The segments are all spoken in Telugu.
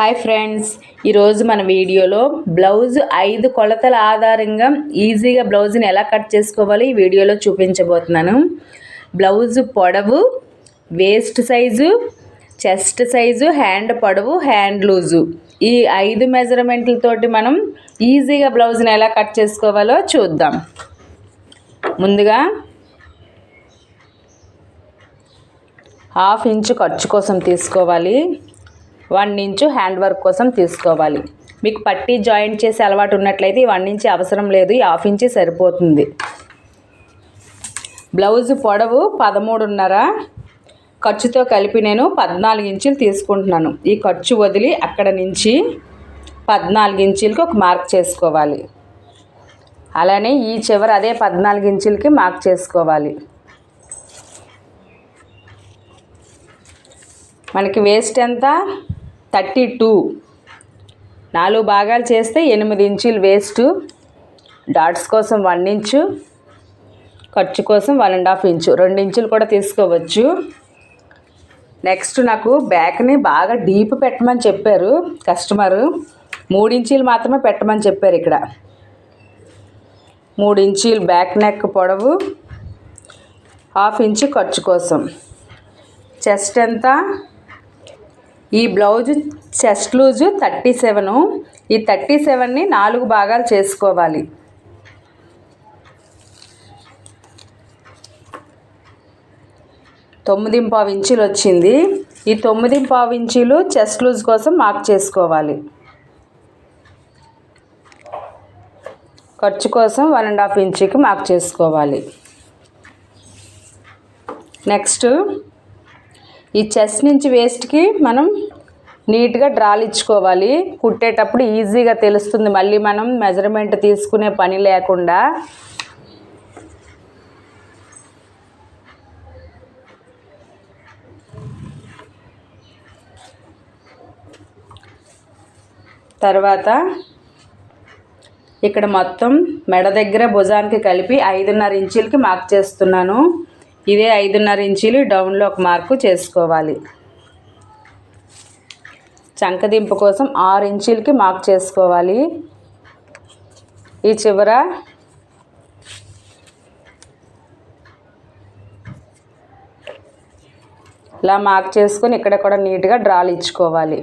హాయ్ ఫ్రెండ్స్, ఈరోజు మన వీడియోలో బ్లౌజ్ 5 కొలతల ఆధారంగా ఈజీగా బ్లౌజ్ని ఎలా కట్ చేసుకోవాలి ఈ వీడియోలో చూపించబోతున్నాను. బ్లౌజ్ పొడవు, waste size, chest size, hand పొడవు, హ్యాండ్ లూజు, ఈ 5 మెజర్మెంట్లతోటి మనం ఈజీగా బ్లౌజ్ని ఎలా కట్ చేసుకోవాలో చూద్దాం. ముందుగా 1/2 ఇంచు ఖర్చు కోసం తీసుకోవాలి. 1 ఇంచు హ్యాండ్ వర్క్ కోసం తీసుకోవాలి. మీకు పట్టీ జాయింట్ చేసే అలవాటు ఉన్నట్లయితే 1 ఇంచు అవసరం లేదు, 1/2 ఇంచు సరిపోతుంది. బ్లౌజ్ పొడవు 13.5, ఖర్చుతో కలిపి నేను 14 ఇంచులు తీసుకుంటున్నాను. ఈ ఖర్చు వదిలి అక్కడ నుంచి 14 ఇంచులకి ఒక మార్క్ చేసుకోవాలి. అలానే ఈ చివర అదే 14 ఇంచులకి మార్క్ చేసుకోవాలి. మనకి వేస్ట్ ఎంత? 32. 4 భాగాలు చేస్తే 8 ఇంచులు వేస్ట్. డాట్స్ కోసం 1 ఇంచు, ఖర్చు కోసం 1.5 ఇంచు, 2 ఇంచులు కూడా తీసుకోవచ్చు. నెక్స్ట్ నాకు బ్యాక్ని బాగా డీప్ పెట్టమని చెప్పారు కస్టమరు. 3 ఇంచులు మాత్రమే పెట్టమని చెప్పారు. ఇక్కడ 3 ఇంచులు బ్యాక్ నెక్ పొడవు, 1/2 ఇంచు ఖర్చు కోసం. చెస్ట్ ఎంత? ఈ బ్లౌజ్ చెస్ట్ లూజు 37. ఈ 37ని 4 భాగాలు చేసుకోవాలి. తొమ్మిది ఇంచులు వచ్చింది. ఈ 9.5 ఇంచులు చెస్ట్ లూజ్ కోసం మార్క్ చేసుకోవాలి. ఖర్చు కోసం 1.5 ఇంచుకి మార్క్ చేసుకోవాలి. నెక్స్ట్ ఈ చెస్ట్ నుంచి వేస్ట్కి మనం నీట్గా డ్రాలు ఇచ్చుకోవాలి. కుట్టేటప్పుడు ఈజీగా తెలుస్తుంది, మళ్ళీ మనం మెజర్మెంట్ తీసుకునే పని లేకుండా. తర్వాత ఇక్కడ మొత్తం మెడ దగ్గర భుజానికి కలిపి 5.5 ఇంచులకి మార్క్ చేస్తున్నాను. ఇదే 5.5 ఇంచులు డౌన్లో ఒక మార్కు చేసుకోవాలి. చంకదింపు కోసం 6 ఇంచులకి మార్క్ చేసుకోవాలి. ఈ చివర ఇలా మార్క్ చేసుకొని ఇక్కడ కూడా నీట్గా డ్రాలు ఇచ్చుకోవాలి.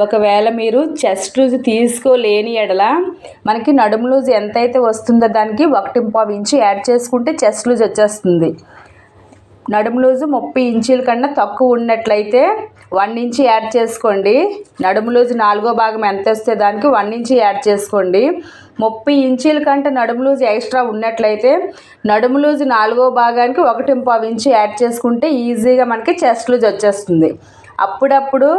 ఒకవేళ మీరు చెస్ట్ లూజ్ తీసుకోలేని ఎడల మనకి నడుము లూజ్ ఎంతైతే వస్తుందో దానికి 1.5 ఇంచు యాడ్ చేసుకుంటే చెస్ట్ లూజ్ వచ్చేస్తుంది. నడుము లూజు 30 ఇంచుల కన్నా తక్కువ ఉన్నట్లయితే 1 ఇంచు యాడ్ చేసుకోండి. నడుము లూజు 4వ భాగం ఎంత వస్తే దానికి 1 ఇంచు యాడ్ చేసుకోండి. 30 ఇంచుల కంటే నడుము లూజు ఎక్స్ట్రా ఉన్నట్లయితే నడుము లూజు 4వ భాగానికి 1.5 ఇంచు యాడ్ చేసుకుంటే ఈజీగా మనకి చెస్ట్ లూజ్ వచ్చేస్తుంది. అప్పుడప్పుడు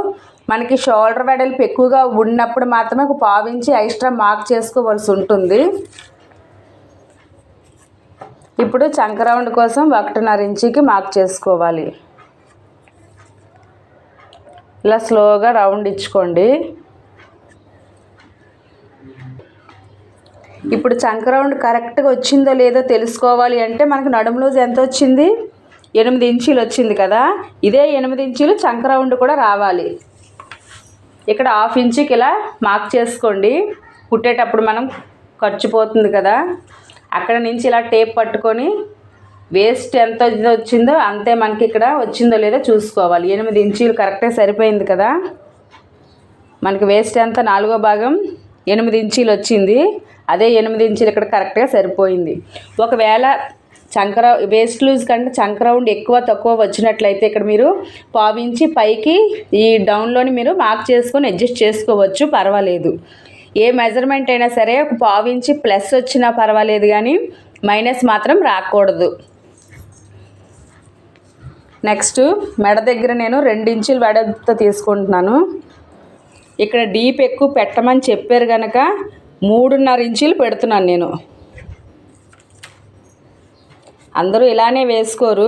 మనకి షోల్డర్ వెడల్పు ఎక్కువగా ఉన్నప్పుడు మాత్రమే 1/4 ఇంచు ఎక్స్ట్రా మార్క్ చేసుకోవాల్సి ఉంటుంది. ఇప్పుడు చంక రౌండ్ కోసం 1.5 ఇంచుకి మార్క్ చేసుకోవాలి. ఇలా స్లోగా రౌండ్ ఇచ్చుకోండి. ఇప్పుడు చంక రౌండ్ కరెక్ట్గా వచ్చిందో లేదో తెలుసుకోవాలి అంటే మనకి నడుము లూజ్ ఎంత వచ్చింది? 8 ఇంచులు వచ్చింది కదా. ఇదే 8 ఇంచులు చంక రౌండ్ కూడా రావాలి. ఇక్కడ 1/2 ఇంచుకి ఇలా మార్క్ చేసుకోండి. కుట్టేటప్పుడు మనం ఖర్చు పోతుంది కదా, అక్కడ నుంచి ఇలా టేప్ పట్టుకొని వేస్ట్ ఎంత వచ్చిందో అంతే మనకి ఇక్కడ వచ్చిందో లేదో చూసుకోవాలి. 8 ఇంచులు కరెక్ట్గా సరిపోయింది కదా. మనకి వేస్ట్ ఎంత? 4వ భాగం 8 ఇంచులు వచ్చింది. అదే 8 ఇంచులు ఇక్కడ కరెక్ట్గా సరిపోయింది. ఒకవేళ వేస్ట్ లూజ్ కంటే చంక రౌండ్ ఎక్కువ తక్కువ వచ్చినట్లయితే ఇక్కడ మీరు 1/4 ఇంచు పైకి ఈ డౌన్లోని మీరు మార్క్ చేసుకొని అడ్జస్ట్ చేసుకోవచ్చు, పర్వాలేదు. ఏ మెజర్మెంట్ అయినా సరే 1/4 ఇంచు ప్లస్ వచ్చినా పర్వాలేదు, కానీ మైనస్ మాత్రం రాకూడదు. నెక్స్ట్ మెడ దగ్గర నేను 2 ఇంచుల వెడల్పుతో తీసుకుంటున్నాను. ఇక్కడ డీప్ ఎక్కువ పెట్టమని చెప్పారు కనుక 3.5 ఇంచులు పెడుతున్నాను నేను. అందరూ ఇలానే వేసుకోరు.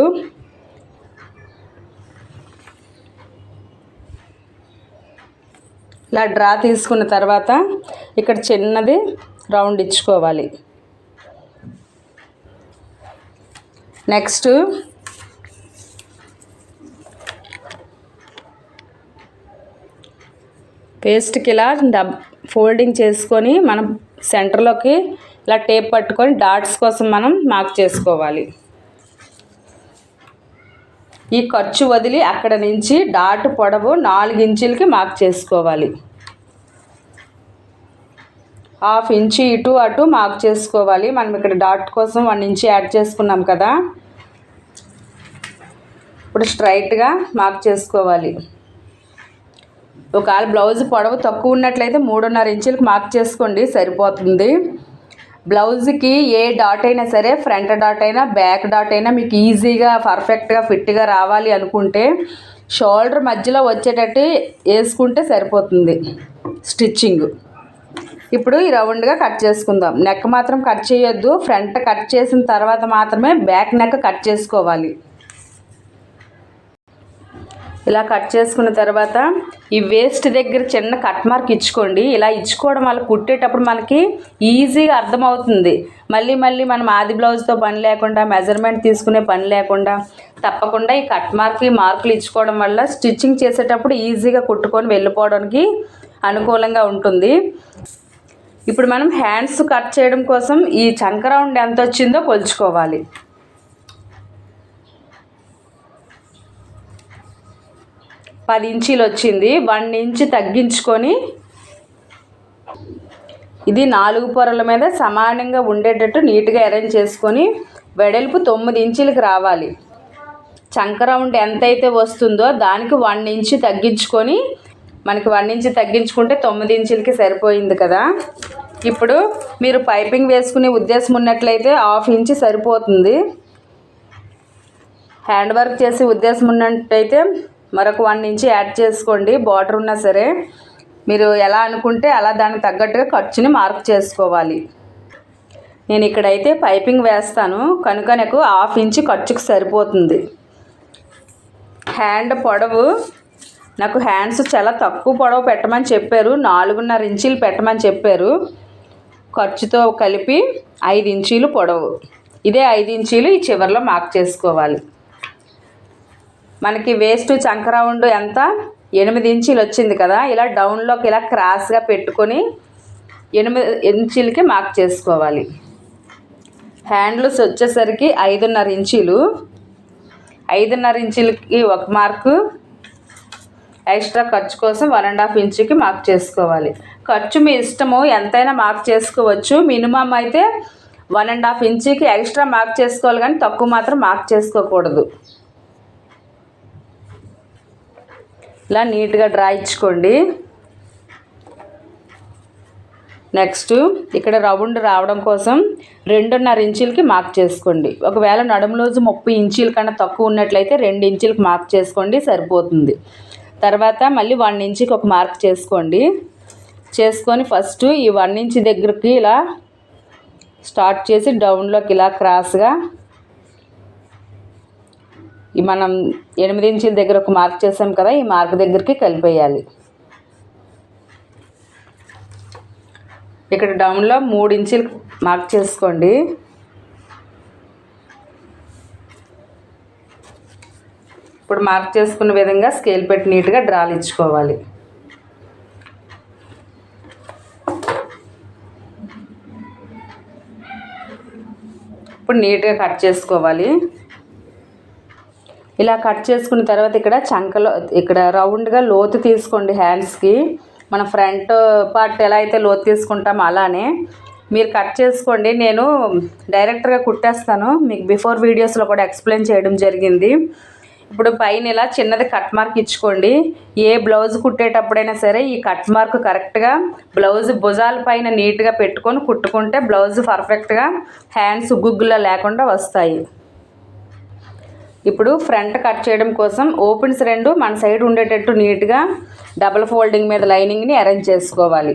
ఇలా డ్రా తీసుకున్న తర్వాత ఇక్కడ చిన్నది రౌండ్ ఇచ్చుకోవాలి. నెక్స్ట్ పేస్ట్కి ఇలా ఫోల్డింగ్ చేసుకొని మనం సెంటర్లోకి ఇలా టేప్ పట్టుకొని డాట్స్ కోసం మనం మార్క్ చేసుకోవాలి. ఈ ఖర్చు వదిలి అక్కడ నుంచి డాట్ పొడవు 4 ఇంచులకి మార్క్ చేసుకోవాలి. 1/2 ఇంచు ఇటు అటు మార్క్ చేసుకోవాలి. మనం ఇక్కడ డాట్ కోసం 1 ఇంచు యాడ్ చేసుకున్నాం కదా, ఇప్పుడు స్ట్రైట్గా మార్క్ చేసుకోవాలి. ఒకవేళ బ్లౌజ్ పొడవు తక్కువ ఉన్నట్లయితే 3.5 ఇంచులకు మార్క్ చేసుకోండి, సరిపోతుంది. బ్లౌజ్కి ఏ డాట్ అయినా సరే, ఫ్రంట్ డాట్ అయినా బ్యాక్ డాట్ అయినా మీకు ఈజీగా పర్ఫెక్ట్గా ఫిట్గా రావాలి అనుకుంటే షోల్డర్ మధ్యలో వచ్చేటట్టు వేసుకుంటే సరిపోతుంది స్టిచ్చింగ్. ఇప్పుడు ఈ రౌండ్గా కట్ చేసుకుందాం. నెక్ మాత్రం కట్ చేయొద్దు, ఫ్రంట్ కట్ చేసిన తర్వాత మాత్రమే బ్యాక్ నెక్ కట్ చేసుకోవాలి. ఇలా కట్ చేసుకున్న తర్వాత ఈ వేస్ట్ దగ్గర చిన్న కట్ మార్క్ ఇచ్చుకోండి. ఇలా ఇచ్చుకోవడం వల్ల కుట్టేటప్పుడు మనకి ఈజీగా అర్థమవుతుంది. మళ్ళీ మనం ఆది బ్లౌజ్తో పని లేకుండా, మెజర్మెంట్ తీసుకునే పని లేకుండా తప్పకుండా ఈ కట్ మార్కులు ఇచ్చుకోవడం వల్ల స్టిచ్చింగ్ చేసేటప్పుడు ఈజీగా కుట్టుకొని వెళ్ళిపోవడానికి అనుకూలంగా ఉంటుంది. ఇప్పుడు మనం హ్యాండ్స్ కట్ చేయడం కోసం ఈ చంక రౌండ్ ఎంత వచ్చిందో కొలుచుకోవాలి. 10 ఇంచీలు వచ్చింది. 1 ఇంచు తగ్గించుకొని ఇది 4 పొరల మీద సమానంగా ఉండేటట్టు నీట్గా అరేంజ్ చేసుకొని వెడల్పు 9 ఇంచులకు రావాలి. చంక రౌండ్ ఎంతైతే వస్తుందో దానికి 1 ఇంచు తగ్గించుకొని, మనకి 1 ఇంచు తగ్గించుకుంటే 9 ఇంచులకి సరిపోయింది కదా. ఇప్పుడు మీరు పైపింగ్ వేసుకునే ఉద్దేశం ఉన్నట్లయితే 1/2 ఇంచు సరిపోతుంది. హ్యాండ్ వర్క్ చేసే ఉద్దేశం ఉన్నట్టయితే మరొక 1 ఇంచు యాడ్ చేసుకోండి. బార్డర్ ఉన్నా సరే మీరు ఎలా అనుకుంటే అలా దానికి తగ్గట్టుగా ఖర్చుని మార్క్ చేసుకోవాలి. నేను ఇక్కడైతే పైపింగ్ వేస్తాను కనుక నాకు 1/2 ఇంచు ఖర్చుకు సరిపోతుంది. హ్యాండ్ పొడవు నాకు హ్యాండ్స్ చాలా తక్కువ పొడవు పెట్టమని చెప్పారు, 4.5 ఇంచులు పెట్టమని చెప్పారు. ఖర్చుతో కలిపి 5 ఇంచులు పొడవు, ఇదే 5 ఇంచులు ఈ చివరిలో మార్క్ చేసుకోవాలి. మనకి వేస్ట్ చంక రౌండ్ ఎంత 8 ఇంచులు వచ్చింది కదా. ఇలా డౌన్లోకి ఇలా క్రాస్గా పెట్టుకొని 8 ఇంచులకి మార్క్ చేసుకోవాలి. హ్యాండ్లూస్ వచ్చేసరికి 5.5 ఇంచులు. 5.5 ఇంచులకి ఒక మార్కు, ఎక్స్ట్రా ఖర్చు కోసం 1.5 ఇంచుకి మార్క్ చేసుకోవాలి. ఖర్చు మీ ఇష్టము, ఎంతైనా మార్క్ చేసుకోవచ్చు. మినిమం అయితే 1.5 ఇంచుకి ఎక్స్ట్రా మార్క్ చేసుకోవాలి, కానీ తక్కువ మాత్రం మార్క్ చేసుకోకూడదు. ఇలా నీట్గా డ్రా ఇచ్చుకోండి. నెక్స్ట్ ఇక్కడ రౌండ్ రావడం కోసం 2.5 ఇంచులకి మార్క్ చేసుకోండి. ఒకవేళ నడుము లోజు 30 ఇంచుల కన్నా తక్కువ ఉన్నట్లయితే 2 ఇంచులకి మార్క్ చేసుకోండి, సరిపోతుంది. తర్వాత మళ్ళీ 1 ఇంచుకి ఒక మార్క్ చేసుకోండి. చేసుకొని ఫస్ట్ ఈ 1 ఇంచు దగ్గరికి ఇలా స్టార్ట్ చేసి డౌన్లోకి ఇలా క్రాస్గా మనం 8 ఇంచుల దగ్గర ఒక మార్క్ చేసాం కదా, ఈ మార్క్ దగ్గరికి కలిపేయాలి. ఇక్కడ డౌన్లో 3 ఇంచులు మార్క్ చేసుకోండి. ఇప్పుడు మార్క్ చేసుకున్న విధంగా స్కేల్ పెట్టి నీట్గా డ్రాలు ఇచ్చుకోవాలి. ఇప్పుడు నీట్గా కట్ చేసుకోవాలి. ఇలా కట్ చేసుకున్న తర్వాత ఇక్కడ చంకలో ఇక్కడ రౌండ్గా లోతు తీసుకోండి. హ్యాండ్స్కి మన ఫ్రంట్ పార్ట్ ఎలా అయితే లోతు తీసుకుంటామో అలానే మీరు కట్ చేసుకోండి. నేను డైరెక్ట్గా కుట్టేస్తాను, మీకు బిఫోర్ వీడియోస్లో కూడా ఎక్స్ప్లెయిన్ చేయడం జరిగింది. ఇప్పుడు పైన ఇలా చిన్నది కట్ మార్క్ ఇచ్చుకోండి. ఏ బ్లౌజ్ కుట్టేటప్పుడైనా సరే ఈ కట్ మార్క్ కరెక్ట్గా బ్లౌజ్ భుజాల పైన నీట్గా పెట్టుకొని కుట్టుకుంటే బ్లౌజ్ పర్ఫెక్ట్గా హ్యాండ్స్ గుగ్గులా లేకుండా వస్తాయి. ఇప్పుడు ఫ్రంట్ కట్ చేయడం కోసం ఓపెన్స్ 2 మన సైడ్ ఉండేటట్టు నీట్గా డబుల్ ఫోల్డింగ్ మీద లైనింగ్ని అరేంజ్ చేసుకోవాలి.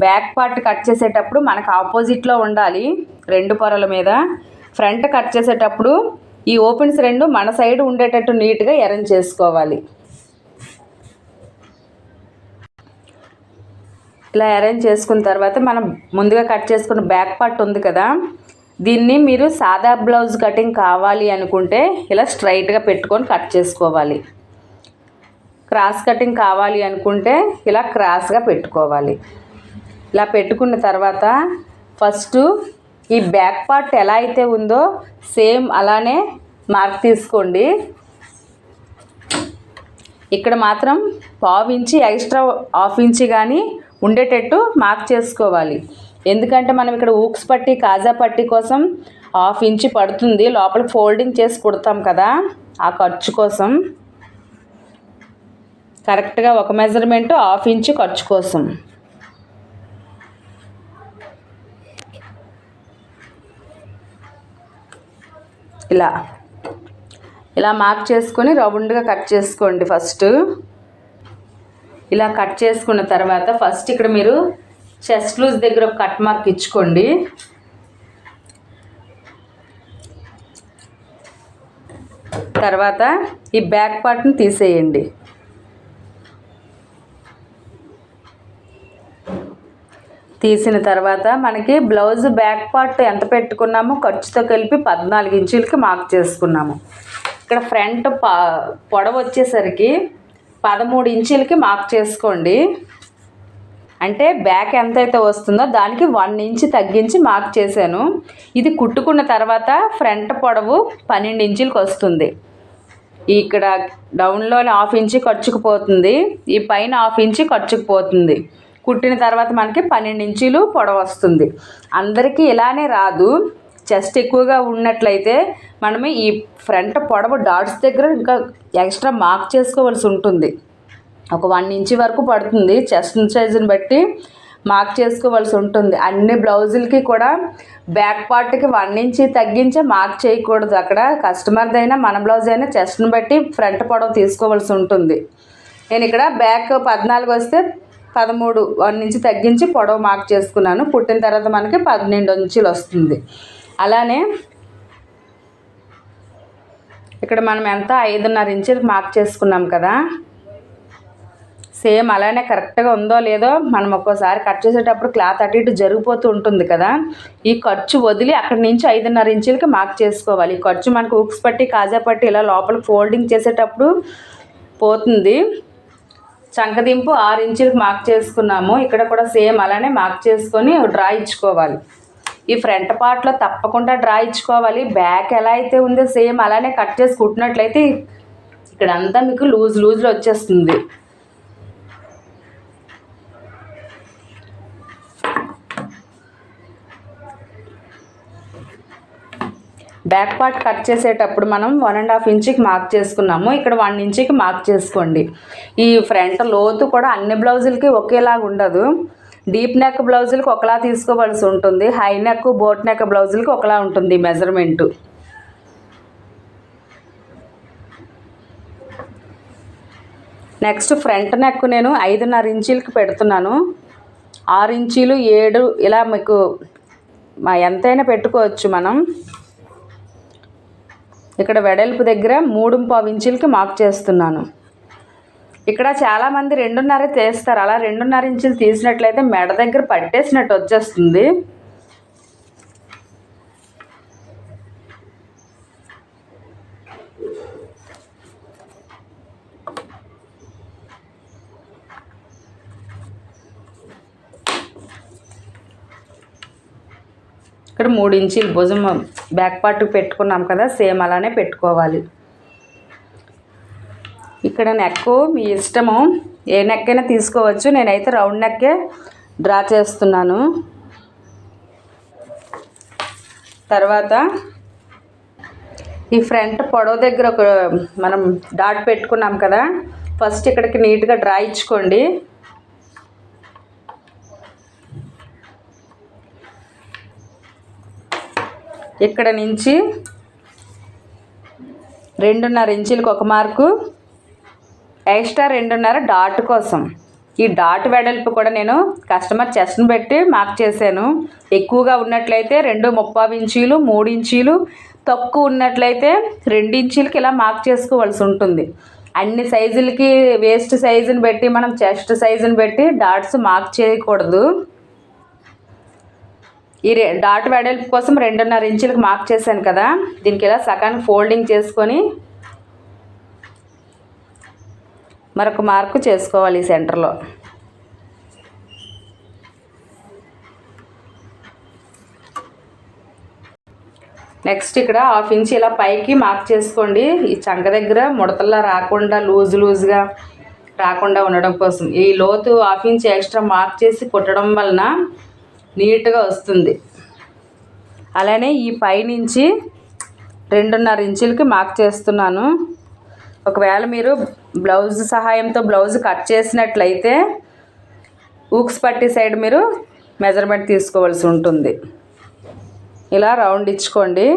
బ్యాక్ పార్ట్ కట్ చేసేటప్పుడు మనకు ఆపోజిట్లో ఉండాలి 2 పొరల మీద. ఫ్రంట్ కట్ చేసేటప్పుడు ఈ ఓపెన్స్ 2 మన సైడ్ ఉండేటట్టు నీట్గా అరేంజ్ చేసుకోవాలి. ఇలా అరేంజ్ చేసుకున్న తర్వాత మనం ముందుగా కట్ చేసుకున్న బ్యాక్ పార్ట్ ఉంది కదా, దీన్ని మీరు సాదా బ్లౌజ్ కటింగ్ కావాలి అనుకుంటే ఇలా స్ట్రైట్గా పెట్టుకొని కట్ చేసుకోవాలి. క్రాస్ కటింగ్ కావాలి అనుకుంటే ఇలా క్రాస్గా పెట్టుకోవాలి. ఇలా పెట్టుకున్న తర్వాత ఫస్ట్ ఈ బ్యాక్ పార్ట్ ఎలా అయితే ఉందో సేమ్ అలానే మార్క్ తీసుకోండి. ఇక్కడ మాత్రం 1/2 ఇంచి ఎక్స్ట్రా 1/2 ఇంచి కానీ ఉండేటట్టు మార్క్ చేసుకోవాలి. ఎందుకంటే మనం ఇక్కడ ఊక్స్ పట్టి కాజా పట్టి కోసం 1/2 ఇంచి పడుతుంది. లోపల ఫోల్డింగ్ చేసి కుడతాం కదా, ఆ ఖర్చు కోసం కరెక్ట్గా ఒక మెజర్మెంట్ 1/2 ఇంచి ఖర్చు కోసం. ఇలా మార్క్ చేసుకొని రౌండ్గా కట్ చేసుకోండి. ఫస్ట్ ఇలా కట్ చేసుకున్న తర్వాత ఫస్ట్ ఇక్కడ మీరు చెస్ట్ లూజ్ దగ్గర ఒక కట్ మార్క్ ఇచ్చుకోండి. తర్వాత ఈ బ్యాక్ పార్ట్ని తీసేయండి. తీసిన తర్వాత మనకి బ్లౌజ్ బ్యాక్ పార్ట్ ఎంత పెట్టుకున్నామో ఖర్చుతో కలిపి 14 ఇంచులకి మార్క్ చేసుకున్నాము. ఇక్కడ ఫ్రంట్ పొడవు వచ్చేసరికి 13 ఇంచులకి మార్క్ చేసుకోండి. అంటే బ్యాక్ ఎంతైతే వస్తుందో దానికి 1 ఇంచ్ తగ్గించి మార్క్ చేశాను. ఇది కుట్టుకున్న తర్వాత ఫ్రంట్ పొడవు 12 ఇంచులకి వస్తుంది. ఇక్కడ డౌన్లోని 1/2 ఇంచి ఖర్చుకుపోతుంది, ఈ పైన 1/2 ఇంచి ఖర్చుకుపోతుంది. కుట్టిన తర్వాత మనకి 12 ఇంచులు పొడవు వస్తుంది. అందరికీ ఇలానే రాదు. చెస్ట్ ఎక్కువగా ఉన్నట్లయితే మనము ఈ ఫ్రంట్ పొడవు డాట్స్ దగ్గర ఇంకా ఎక్స్ట్రా మార్క్ చేసుకోవాల్సి ఉంటుంది. ఒక 1 ఇంచి వరకు పడుతుంది. చెస్ట్ సైజుని బట్టి మార్క్ చేసుకోవాల్సి ఉంటుంది. అన్ని బ్లౌజులకి కూడా బ్యాక్ పార్ట్కి 1 ఇంచి తగ్గించే మార్క్ చేయకూడదు. అక్కడ కస్టమర్దైనా మన బ్లౌజ్ అయినా చెస్ట్ని బట్టి ఫ్రంట్ పొడవు తీసుకోవాల్సి ఉంటుంది. నేను ఇక్కడ బ్యాక్ 14 వస్తే 13 1 ఇంచి తగ్గించి పొడవు మార్క్ చేసుకున్నాను. కుట్టిన తర్వాత మనకి 12 ఇంచులు వస్తుంది. అలానే ఇక్కడ మనం ఎంత 5.5 ఇంచులకు మార్క్ చేసుకున్నాం కదా, సేమ్ అలానే కరెక్ట్గా ఉందో లేదో మనం ఒక్కోసారి కట్ చేసేటప్పుడు క్లాత్ అటు ఇటు జరిగిపోతూ ఉంటుంది కదా, ఈ ఖర్చు వదిలి అక్కడి నుంచి 5.5 ఇంచులకి మార్క్ చేసుకోవాలి. ఈ ఖర్చు మనకు హుక్స్ పట్టి కాజా పట్టి ఇలా లోపల ఫోల్డింగ్ చేసేటప్పుడు పోతుంది. చంకదింపు 6 ఇంచులకు మార్క్ చేసుకున్నాము. ఇక్కడ కూడా సేమ్ అలానే మార్క్ చేసుకొని డ్రా ఇచ్చుకోవాలి. ఈ ఫ్రంట్ పార్ట్లో తప్పకుండా డ్రా ఇచ్చుకోవాలి. బ్యాక్ ఎలా అయితే ఉందో సేమ్ అలానే కట్ చేసి కుట్టినట్లయితే ఇక్కడ అంతా మీకు లూజ్లో వచ్చేస్తుంది. బ్యాక్ పార్ట్ కట్ చేసేటప్పుడు మనం 1.5 ఇంచుకి మార్క్ చేసుకున్నాము. ఇక్కడ 1 ఇంచుకి మార్క్ చేసుకోండి. ఈ ఫ్రంట్ లోతు కూడా అన్ని బ్లౌజులకి ఒకేలాగా ఉండదు. డీప్ నెక్ బ్లౌజులకి ఒకలా తీసుకోవాల్సి ఉంటుంది. హై నెక్ బోట్ నెక్ బ్లౌజులకి ఒకలా ఉంటుంది మెజర్మెంటు. నెక్స్ట్ ఫ్రంట్ నెక్ నేను 5.5 ఇంచులకి పెడుతున్నాను. 6 ఇంచులు 7 ఇలా మీకు ఎంతైనా పెట్టుకోవచ్చు మనం. ఇక్కడ వెడల్పు దగ్గర 3.5 ఇంచులకి మార్క్ చేస్తున్నాను. ఇక్కడ చాలామంది 2.5 తీస్తారు. అలా 2.5 ఇంచులు తీసినట్లయితే మెడ దగ్గర పట్టేసినట్టు వచ్చేస్తుంది. ఇక్కడ 3 ఇంచులు భుజం బ్యాక్ పార్ట్కి పెట్టుకున్నాం కదా, సేమ్ అలానే పెట్టుకోవాలి. ఇక్కడ నెక్ మీ ఇష్టము, ఏ నెక్ అయినా తీసుకోవచ్చు. నేనైతే రౌండ్ నెక్కే డ్రా చేస్తున్నాను. తర్వాత ఈ ఫ్రంట్ పొడవు దగ్గర ఒక మనం డాట్ పెట్టుకున్నాం కదా, ఫస్ట్ ఇక్కడికి నీట్గా డ్రా ఇచ్చుకోండి. ఇక్కడ నుంచి 2.5 ఇంచులకు ఒక మార్కు, ఎక్స్ట్రా 2.5 డాట్ కోసం. ఈ డాట్ వెడల్పు కూడా నేను కస్టమర్ చెస్ట్ని పెట్టి మార్క్ చేశాను. ఎక్కువగా ఉన్నట్లయితే 2.35 ఇంచులు 3 ఇంచులు, తక్కువ ఉన్నట్లయితే 2 ఇంచులకి ఇలా మార్క్ చేసుకోవాల్సి ఉంటుంది. అన్ని సైజులకి వేస్ట్ సైజుని బట్టి మనం చెస్ట్ సైజుని బట్టి డాట్స్ మార్క్ చేయకూడదు. ఈ డాట్ వెడల్పు కోసం 2.5 ఇంచులకు మార్క్ చేశాను కదా, దీనికి ఇలా సగానికి ఫోల్డింగ్ చేసుకొని మరొక మార్కు చేసుకోవాలి ఈ సెంటర్లో. నెక్స్ట్ ఇక్కడ 1/2 ఇంచ్ ఇలా పైకి మార్క్ చేసుకోండి. ఈ చంక దగ్గర ముడతల్లా రాకుండా లూజ్గా రాకుండా ఉండడం కోసం ఈ లోతు 1/2 ఇంచ్ ఎక్స్ట్రా మార్క్ చేసి కుట్టడం వలన నీట్గా వస్తుంది. అలానే ఈ పైనుంచి 2.5 ఇంచులకి మార్క్ చేస్తున్నాను. ఒకవేళ మీరు బ్లౌజ్ సహాయంతో బ్లౌజ్ కట్ చేసినట్లయితే ఊక్స్ పట్టి సైడ్ మీరు మెజర్మెంట్ తీసుకోవాల్సి ఉంటుంది. ఇలా రౌండ్ ఇచ్చుకోండి.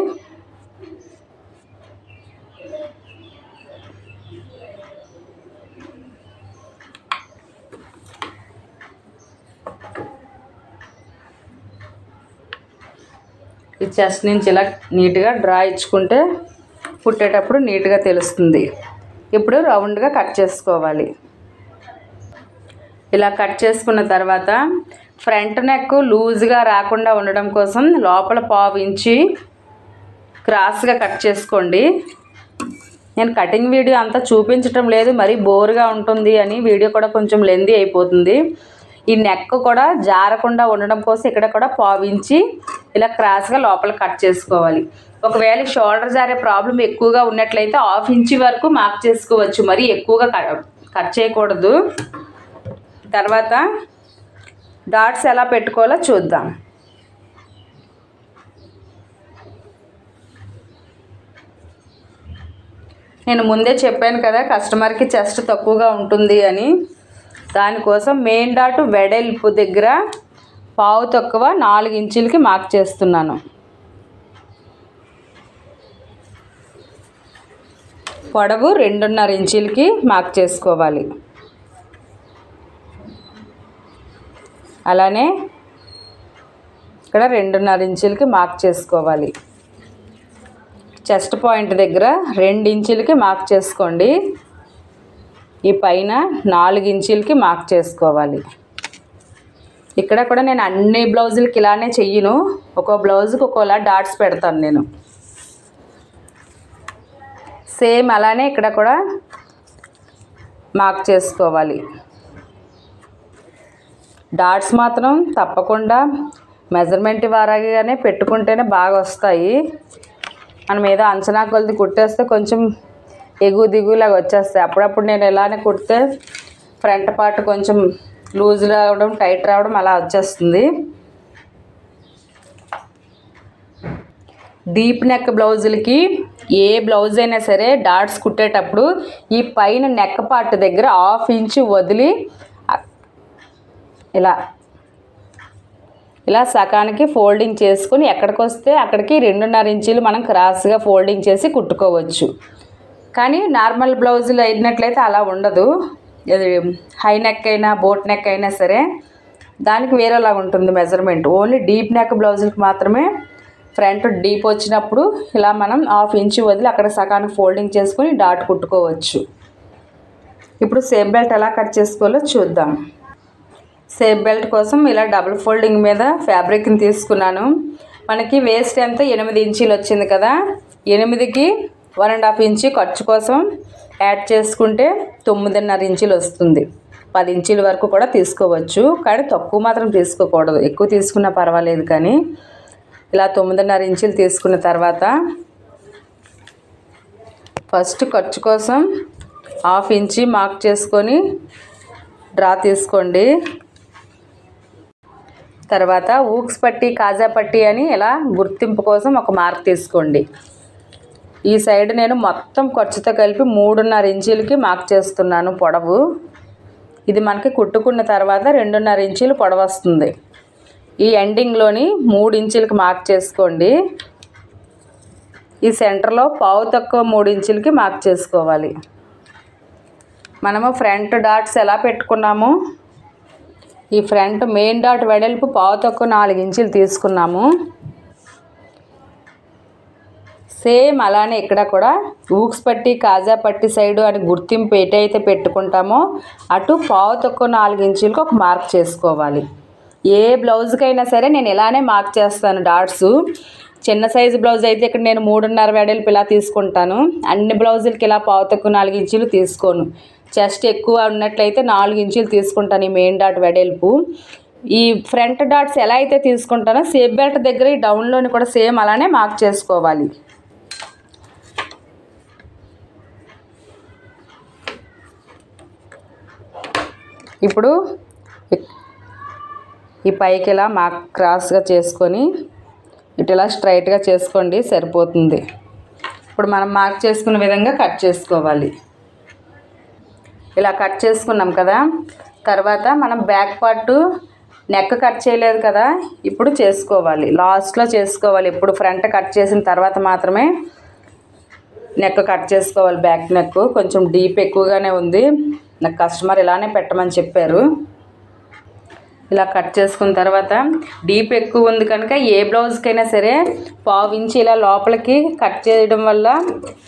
ఈ చెస్ట్ నుంచి ఇలా నీట్గా డ్రా ఇచ్చుకుంటే కుట్టేటప్పుడు నీట్గా తెలుస్తుంది. ఇప్పుడు రౌండ్గా కట్ చేసుకోవాలి. ఇలా కట్ చేసుకున్న తర్వాత ఫ్రంట్ నెక్ లూజ్గా రాకుండా ఉండడం కోసం లోపల 1/2 ఇంచి క్రాస్గా కట్ చేసుకోండి. నేను కటింగ్ వీడియో అంతా చూపించటం లేదు, మరీ బోర్గా ఉంటుంది అని వీడియో కూడా కొంచెం లెందీ అయిపోతుంది. ఈ నెక్ కూడా జారకుండా ఉండడం కోసం ఇక్కడ కూడా 1/2 ఇంచి ఇలా క్రాస్గా లోపల కట్ చేసుకోవాలి. ఒకవేళ షోల్డర్ జారే ప్రాబ్లం ఎక్కువగా ఉన్నట్లయితే 1/2 ఇంచి వరకు మార్క్ చేసుకోవచ్చు, మరి ఎక్కువగా కట్ చేయకూడదు. తర్వాత డాట్స్ ఎలా పెట్టుకోవాలో చూద్దాం. నేను ముందే చెప్పాను కదా కస్టమర్కి చెస్ట్ తక్కువగా ఉంటుంది అని. దానికోసం మెయిన్ డాట్ వెడల్పు దగ్గర 1/2 తక్కువ 4 ఇంచులకి మార్క్ చేస్తున్నాను. పొడవు 2.5 ఇంచులకి మార్క్ చేసుకోవాలి. అలానే ఇక్కడ 2.5 ఇంచులకి మార్క్ చేసుకోవాలి. చెస్ట్ పాయింట్ దగ్గర 2 ఇంచులకి మార్క్ చేసుకోండి. ఈ పైన 4 ఇంచులకి మార్క్ చేసుకోవాలి. ఇక్కడ కూడా నేను అన్ని బ్లౌజులకి ఇలానే చెయ్యను, ఒక్కో బ్లౌజుకి ఒక్కోలా డాట్స్ పెడతాను నేను. సేమ్ అలానే ఇక్కడ కూడా మార్క్ చేసుకోవాలి. డాట్స్ మాత్రం తప్పకుండా మెజర్మెంట్ వారాగానే పెట్టుకుంటేనే బాగా వస్తాయి. మనం ఏదో అంచనా కొలది కుట్టేస్తే కొంచెం ఎగువ దిగులాగా వచ్చేస్తాయి. అప్పుడప్పుడు నేను ఇలానే కుడితే ఫ్రంట్ పార్ట్ కొంచెం లూజ్ రావడం టైట్ రావడం అలా వచ్చేస్తుంది. డీప్ నెక్ బ్లౌజులకి ఏ బ్లౌజ్ అయినా సరే డాట్స్ కుట్టేటప్పుడు ఈ పైన నెక్ పార్ట్ దగ్గర 1/2 ఇంచు వదిలి ఇలా సకానికి ఫోల్డింగ్ చేసుకుని ఎక్కడికి వస్తే అక్కడికి 2.5 ఇంచులు మనం క్రాస్గా ఫోల్డింగ్ చేసి కుట్టుకోవచ్చు. కానీ నార్మల్ బ్లౌజులు అయినట్లయితే అలా ఉండదు. హై నెక్ అయినా బోట్ నెక్ అయినా సరే దానికి వేరేలాగా ఉంటుంది మెజర్మెంట్. ఓన్లీ డీప్ నెక్ బ్లౌజులకి మాత్రమే ఫ్రంట్ డీప్ వచ్చినప్పుడు ఇలా మనం 1/2 ఇంచు వదిలి అక్కడ సకానికి ఫోల్డింగ్ చేసుకుని డాట్ కుట్టుకోవచ్చు. ఇప్పుడు సేప్ బెల్ట్ ఎలా కట్ చేసుకోవాలో చూద్దాం. సేప్ బెల్ట్ కోసం ఇలా డబుల్ ఫోల్డింగ్ మీద ఫ్యాబ్రిక్ని తీసుకున్నాను. మనకి వేస్ట్ ఎంత 8 ఇంచీలు వచ్చింది కదా, 8కి 1.5 ఇంచు ఖర్చు కోసం యాడ్ చేసుకుంటే 9.5 ఇంచులు వస్తుంది. 10 ఇంచుల వరకు కూడా తీసుకోవచ్చు, కానీ తక్కువ మాత్రం తీసుకోకూడదు. ఎక్కువ తీసుకున్నా పర్వాలేదు, కానీ ఇలా 9.5 ఇంచులు తీసుకున్న తర్వాత ఫస్ట్ ఖర్చు కోసం 1/2 ఇంచి మార్క్ చేసుకొని డ్రా తీసుకోండి. తర్వాత ఊక్స్ పట్టి కాజా పట్టి అని ఇలా గుర్తింపు కోసం ఒక మార్క్ తీసుకోండి. ఈ సైడ్ నేను మొత్తం ఖర్చుతో కలిపి 3.5 ఇంచులకి మార్క్ చేస్తున్నాను పొడవు. ఇది మనకి కుట్టుకున్న తర్వాత 2.5 ఇంచులు పొడవు వస్తుంది. ఈ ఎండింగ్లోని 3 ఇంచులకి మార్క్ చేసుకోండి. ఈ సెంటర్లో 1/2 తక్కువ 3 ఇంచులకి మార్క్ చేసుకోవాలి. మనము ఫ్రంట్ డాట్స్ ఎలా పెట్టుకున్నాము, ఈ ఫ్రంట్ మెయిన్ డాట్ వెడల్పు 1/2 తక్కువ 4 ఇంచులు తీసుకున్నాము. సేమ్ అలానే ఇక్కడ కూడా ఊక్స్ పట్టి కాజా పట్టి సైడు అని గుర్తింపు ఎటైతే పెట్టుకుంటామో అటు 1/2 తక్కువ 4 ఇంచులకు ఒక మార్క్ చేసుకోవాలి. ఏ బ్లౌజ్కైనా సరే నేను ఇలానే మార్క్ చేస్తాను డాట్స్. చిన్న సైజు బ్లౌజ్ అయితే ఇక్కడ నేను 3.5 వెడల్పు ఇలా తీసుకుంటాను. అన్ని బ్లౌజులకి ఇలా పావుతక్కువ 4 ఇంచులు తీసుకోను. చెస్ట్ ఎక్కువ ఉన్నట్లయితే 4 ఇంచులు తీసుకుంటాను ఈ మెయిన్ డాట్ వెడల్పు. ఈ ఫ్రంట్ డాట్స్ ఎలా అయితే తీసుకుంటానో సేప్ బెల్ట్ దగ్గర ఈ డౌన్లోని కూడా సేమ్ అలానే మార్క్ చేసుకోవాలి. ఇప్పుడు ఈ పైకి ఇలా మార్క్ క్రాస్గా చేసుకొని ఇటు ఇలా స్ట్రైట్గా చేసుకోండి, సరిపోతుంది. ఇప్పుడు మనం మార్క్ చేసుకున్న విధంగా కట్ చేసుకోవాలి. ఇలా కట్ చేసుకున్నాం కదా, తర్వాత మనం బ్యాక్ పార్ట్ నెక్ కట్ చేయలేదు కదా, ఇప్పుడు చేసుకోవాలి. లాస్ట్లో చేసుకోవాలి. ఇప్పుడు ఫ్రంట్ కట్ చేసిన తర్వాత మాత్రమే నెక్ కట్ చేసుకోవాలి. బ్యాక్ నెక్ కొంచెం డీప్ ఎక్కువగానే ఉంది, నాకు కస్టమర్ ఇలానే పెట్టమని చెప్పారు. ఇలా కట్ చేసుకున్న తర్వాత డీప్ ఎక్కువ ఉంది కనుక ఏ బ్లౌజ్కైనా సరే 1/2 ఇంచు ఇలా లోపలికి కట్ చేయడం వల్ల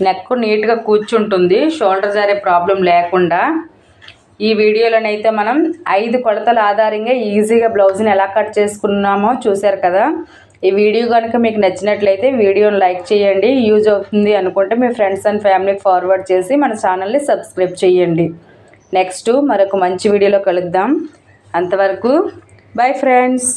నెక్ నీట్గా కూర్చుంటుంది, షోల్డర్ జారే ప్రాబ్లం లేకుండా. ఈ వీడియోలోనైతే మనం 5 కొలతల ఆధారంగా ఈజీగా బ్లౌజ్ని ఎలా కట్ చేసుకున్నామో చూశారు కదా. ఈ వీడియో కనుక మీకు నచ్చినట్లయితే వీడియోని లైక్ చేయండి. యూజ్ అవుతుంది అనుకుంటే మీ ఫ్రెండ్స్ అండ్ ఫ్యామిలీకి ఫార్వర్డ్ చేసి మన ఛానల్ని సబ్స్క్రైబ్ చేయండి. నెక్స్ట్ మరొక మంచి వీడియోలో కలుద్దాం. అంతవరకు బై ఫ్రెండ్స్.